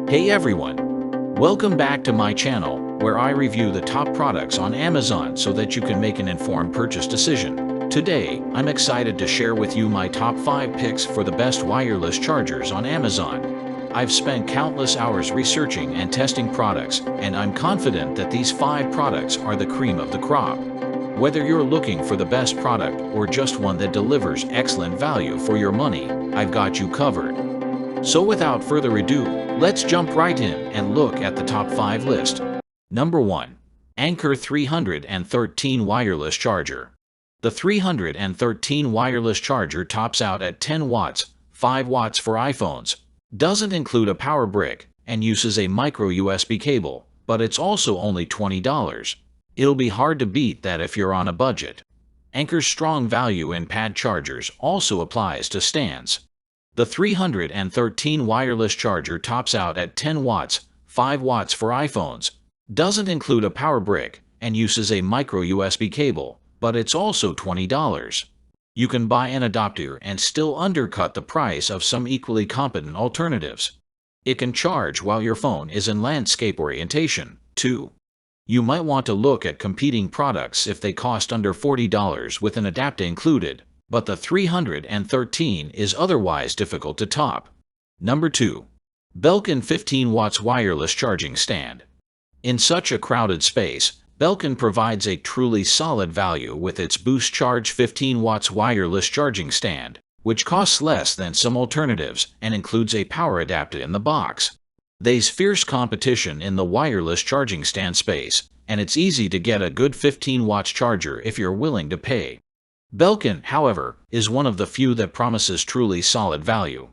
Hey everyone! Welcome back to my channel, where I review the top products on Amazon so that you can make an informed purchase decision. Today, I'm excited to share with you my top 5 picks for the best wireless chargers on Amazon. I've spent countless hours researching and testing products, and I'm confident that these 5 products are the cream of the crop. Whether you're looking for the best product or just one that delivers excellent value for your money, I've got you covered. So without further ado, let's jump right in and look at the top 5 list. Number 1. Anker 313 Wireless Charger. The 313 wireless charger tops out at 10 watts, 5 watts for iPhones, doesn't include a power brick, and uses a micro USB cable, but it's also only $20. It'll be hard to beat that if you're on a budget. Anker's strong value in pad chargers also applies to stands. The 313 wireless charger tops out at 10 watts, 5 watts for iPhones, doesn't include a power brick, and uses a micro USB cable, but it's also $20. You can buy an adapter and still undercut the price of some equally competent alternatives. It can charge while your phone is in landscape orientation, too. You might want to look at competing products if they cost under $40 with an adapter included, but the 313 is otherwise difficult to top. Number 2. Belkin 15 watts wireless charging stand. In such a crowded space, Belkin provides a truly solid value with its Boost Charge 15 watts wireless charging stand, which costs less than some alternatives and includes a power adapter in the box. There's fierce competition in the wireless charging stand space, and it's easy to get a good 15 watts charger if you're willing to pay. Belkin, however, is one of the few that promises truly solid value.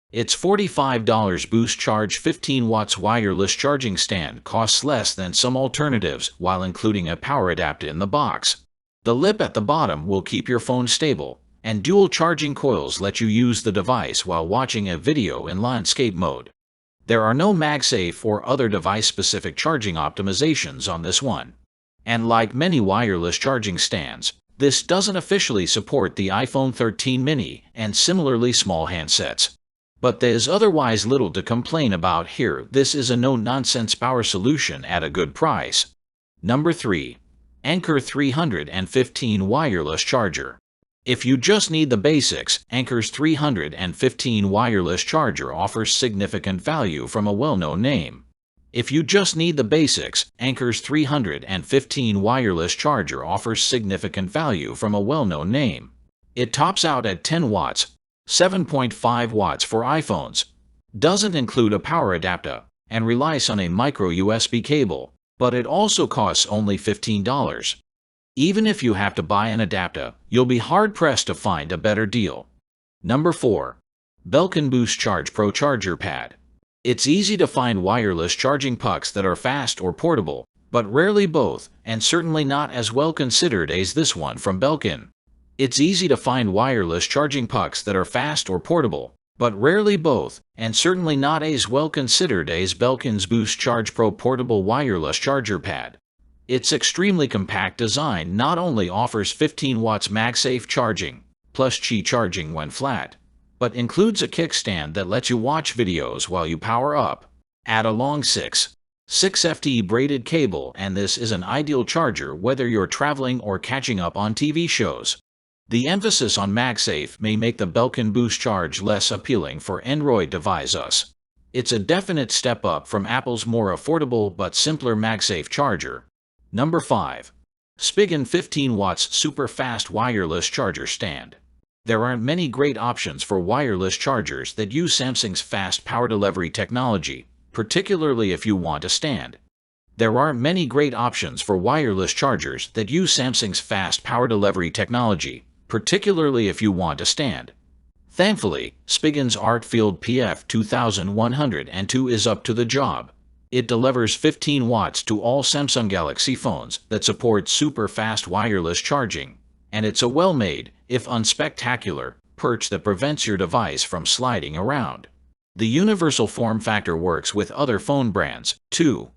Its $45 Boost Charge 15 watts wireless charging stand costs less than some alternatives while including a power adapter in the box. The lip at the bottom will keep your phone stable, and dual charging coils let you use the device while watching a video in landscape mode. There are no MagSafe or other device-specific charging optimizations on this one. And like many wireless charging stands, this doesn't officially support the iPhone 13 mini and similarly small handsets. But there's otherwise little to complain about here. This is a no-nonsense power solution at a good price. Number 3. Anker 315 Wireless Charger. If you just need the basics, Anker's 315 wireless charger offers significant value from a well-known name. If you just need the basics, Anker's 315 wireless charger offers significant value from a well-known name. It tops out at 10 watts, 7.5 watts for iPhones, doesn't include a power adapter, and relies on a micro USB cable, but it also costs only $15. Even if you have to buy an adapter, you'll be hard-pressed to find a better deal. Number 4. Belkin Boost Charge Pro Charger Pad. It's easy to find wireless charging pucks that are fast or portable, but rarely both, and certainly not as well considered as this one from Belkin. It's easy to find wireless charging pucks that are fast or portable, but rarely both, and certainly not as well considered as Belkin's Boost Charge Pro Portable Wireless Charger Pad. Its extremely compact design not only offers 15 watts MagSafe charging, plus Qi charging when flat, but includes a kickstand that lets you watch videos while you power up. Add a long 6F braided cable, and this is an ideal charger whether you're traveling or catching up on TV shows. The emphasis on MagSafe may make the Belkin Boost Charge less appealing for Android devices. It's a definite step up from Apple's more affordable but simpler MagSafe charger. Number 5. Spigen 15 watts Super Fast Wireless Charger Stand. There aren't many great options for wireless chargers that use Samsung's fast power delivery technology, particularly if you want a stand. There aren't many great options for wireless chargers that use Samsung's fast power delivery technology, particularly if you want a stand. Thankfully, Spigen's Artfield PF2102 is up to the job. It delivers 15 watts to all Samsung Galaxy phones that support super fast wireless charging, and it's a well-made, if unspectacular, perch that prevents your device from sliding around. The universal form factor works with other phone brands, too.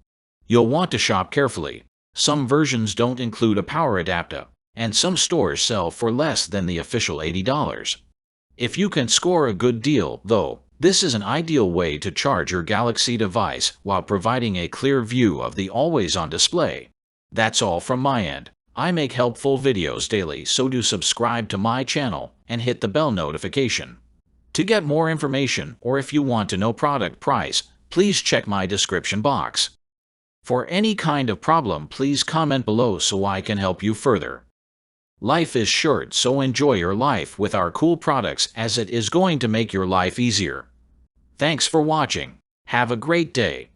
You'll want to shop carefully. Some versions don't include a power adapter, and some stores sell for less than the official $80. If you can score a good deal, though, This is an ideal way to charge your Galaxy device while providing a clear view of the always-on display. That's all from my end. I make helpful videos daily, so do subscribe to my channel and hit the bell notification. To get more information, or if you want to know product price, please check my description box. For any kind of problem, please comment below so I can help you further. Life is short, so enjoy your life with our cool products, as it is going to make your life easier. Thanks for watching. Have a great day.